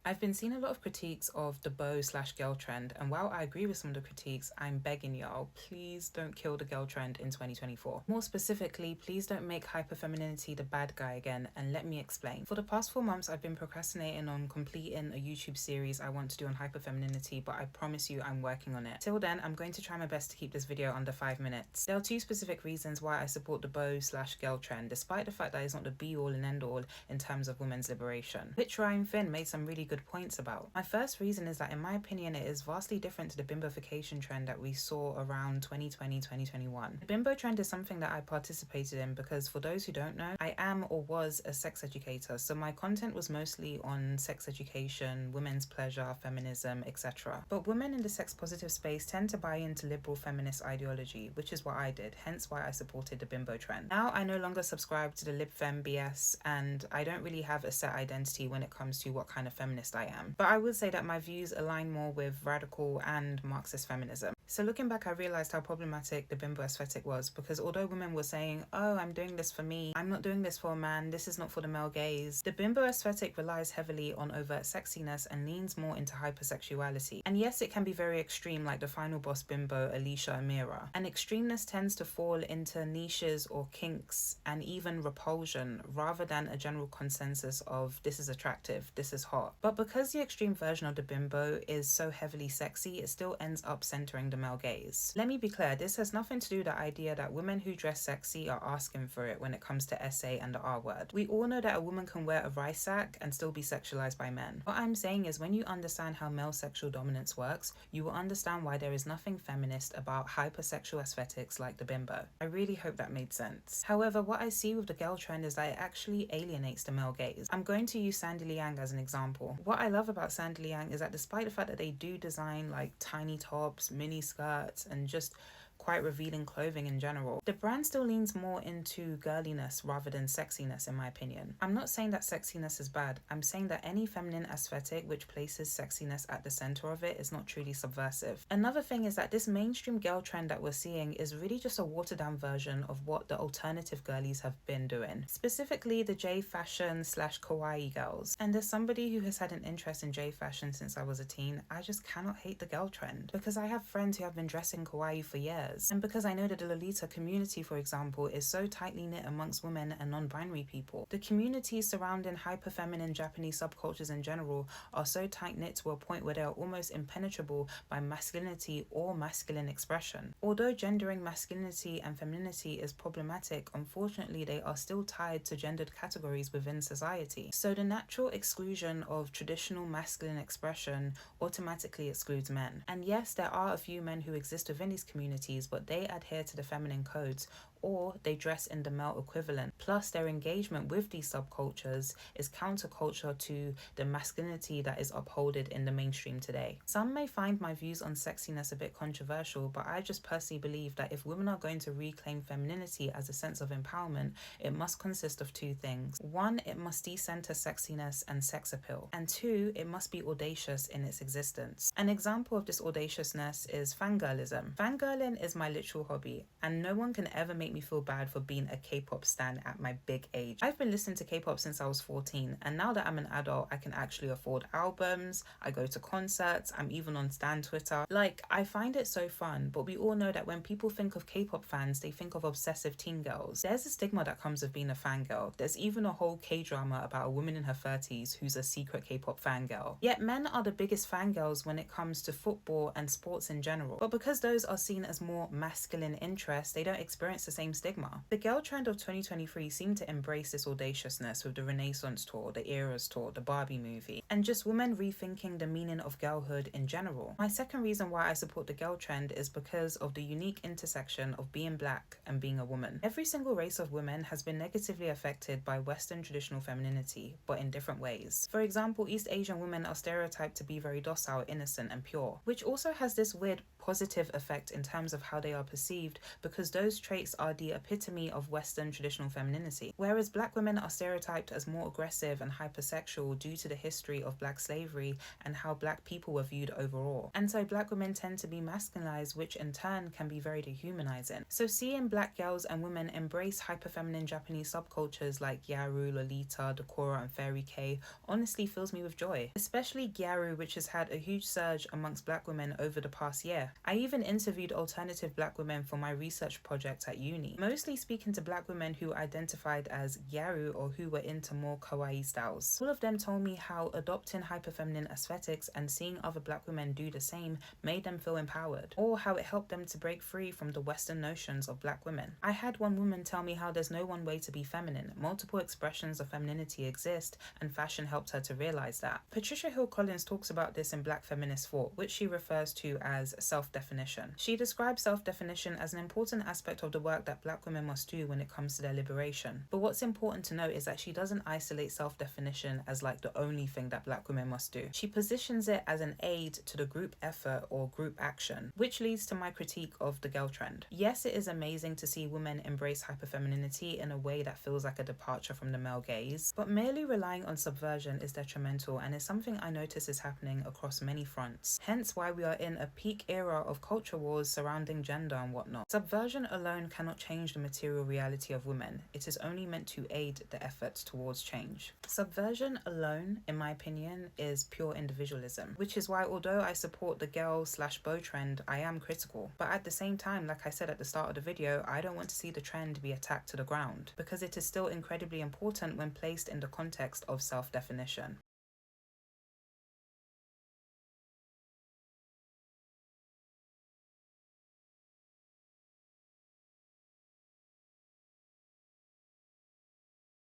I've been seeing a lot of critiques of the bow/girl trend, and while I agree with some of the critiques, I'm begging y'all, please don't kill the girl trend in 2024. More specifically, please don't make hyperfemininity the bad guy again, and let me explain. For the past 4 months, I've been procrastinating on completing a YouTube series I want to do on hyperfemininity, but I promise you I'm working on it. Till then, I'm going to try my best to keep this video under 5 minutes. There are two specific reasons why I support the bow/girl trend, despite the fact that it's not the be-all and end-all in terms of women's liberation, which Ryan Finn made some really good points about. My first reason is that in my opinion it is vastly different to the bimbofication trend that we saw around 2020-2021. The bimbo trend is something that I participated in because, for those who don't know, I am or was a sex educator, so my content was mostly on sex education, women's pleasure, feminism, etc. But women in the sex positive space tend to buy into liberal feminist ideology, which is what I did, hence why I supported the bimbo trend. Now I no longer subscribe to the lib fem BS, and I don't really have a set identity when it comes to what kind of feminist I am. But I would say that my views align more with radical and Marxist feminism. So looking back, I realized how problematic the bimbo aesthetic was, because although women were saying, oh, I'm doing this for me, I'm not doing this for a man, this is not for the male gaze, the bimbo aesthetic relies heavily on overt sexiness and leans more into hypersexuality. And yes, it can be very extreme, like the final boss bimbo Alicia Amira. And extremeness tends to fall into niches or kinks and even repulsion, rather than a general consensus of this is attractive, this is hot. But because the extreme version of the bimbo is so heavily sexy, it still ends up centering the male gaze. Let me be clear, this has nothing to do with the idea that women who dress sexy are asking for it when it comes to SA and the R word. We all know that a woman can wear a rice sack and still be sexualized by men. What I'm saying is, when you understand how male sexual dominance works, you will understand why there is nothing feminist about hypersexual aesthetics like the bimbo. I really hope that made sense. However, what I see with the girl trend is that it actually alienates the male gaze. I'm going to use Sandy Liang as an example. What I love about Sandy Liang is that despite the fact that they do design like tiny tops, mini skirts, and just quite revealing clothing in general, the brand still leans more into girliness rather than sexiness, in my opinion. I'm not saying that sexiness is bad, I'm saying that any feminine aesthetic which places sexiness at the center of it is not truly subversive. Another thing is that this mainstream girl trend that we're seeing is really just a watered down version of what the alternative girlies have been doing, specifically the J fashion / kawaii girls. And as somebody who has had an interest in J fashion since I was a teen, I just cannot hate the girl trend, because I have friends who have been dressing kawaii for years. And because I know that the Lolita community, for example, is so tightly knit amongst women and non-binary people. The communities surrounding hyperfeminine Japanese subcultures in general are so tight-knit to a point where they are almost impenetrable by masculinity or masculine expression. Although gendering masculinity and femininity is problematic, unfortunately they are still tied to gendered categories within society. So the natural exclusion of traditional masculine expression automatically excludes men. And yes, there are a few men who exist within these communities, but they adhere to the feminine codes, or they dress in the male equivalent. Plus, their engagement with these subcultures is counterculture to the masculinity that is upholded in the mainstream today. Some may find my views on sexiness a bit controversial, but I just personally believe that if women are going to reclaim femininity as a sense of empowerment, it must consist of two things. One, it must decenter sexiness and sex appeal. And two, it must be audacious in its existence. An example of this audaciousness is fangirlism. Fangirling is my literal hobby, and no one can ever make me feel bad for being a K-pop stan at my big age. I've been listening to K-pop since I was 14, and now that I'm an adult, I can actually afford albums, I go to concerts, I'm even on stan Twitter. Like, I find it so fun, but we all know that when people think of K-pop fans, they think of obsessive teen girls. There's a stigma that comes with being a fangirl. There's even a whole K-drama about a woman in her 30s who's a secret K-pop fangirl. Yet men are the biggest fangirls when it comes to football and sports in general. But because those are seen as more masculine interests, they don't experience the same stigma. The girl trend of 2023 seemed to embrace this audaciousness with the Renaissance tour, the Eras tour, the Barbie movie, and just women rethinking the meaning of girlhood in general. My second reason why I support the girl trend is because of the unique intersection of being black and being a woman. Every single race of women has been negatively affected by Western traditional femininity, but in different ways. For example, East Asian women are stereotyped to be very docile, innocent, and pure, which also has this weird positive effect in terms of how they are perceived, because those traits are are the epitome of Western traditional femininity, whereas Black women are stereotyped as more aggressive and hypersexual due to the history of Black slavery and how Black people were viewed overall. And so Black women tend to be masculinized, which in turn can be very dehumanizing. So seeing Black girls and women embrace hyperfeminine Japanese subcultures like Gyaru, Lolita, Decora, and Fairy K honestly fills me with joy, especially Gyaru, which has had a huge surge amongst Black women over the past year. I even interviewed alternative Black women for my research project at uni, mostly speaking to Black women who identified as Gyaru or who were into more kawaii styles. All of them told me how adopting hyperfeminine aesthetics and seeing other Black women do the same made them feel empowered, or how it helped them to break free from the Western notions of Black women. I had one woman tell me how there's no one way to be feminine, multiple expressions of femininity exist, and fashion helped her to realize that. Patricia Hill Collins talks about this in Black feminist thought, which she refers to as self-definition. She describes self-definition as an important aspect of the work that Black women must do when it comes to their liberation. But what's important to note is that she doesn't isolate self-definition as like the only thing that Black women must do. She positions it as an aid to the group effort or group action, which leads to my critique of the girl trend. Yes, it is amazing to see women embrace hyperfemininity in a way that feels like a departure from the male gaze, but merely relying on subversion is detrimental and is something I notice is happening across many fronts. Hence why we are in a peak era of culture wars surrounding gender and whatnot. Subversion alone cannot change the material reality of women. It is only meant to aid the efforts towards change. Subversion alone, in my opinion, is pure individualism, which is why although I support the girl/bow trend, I am critical. But at the same time, like I said at the start of the video, I don't want to see the trend be attacked to the ground, because it is still incredibly important when placed in the context of self-definition.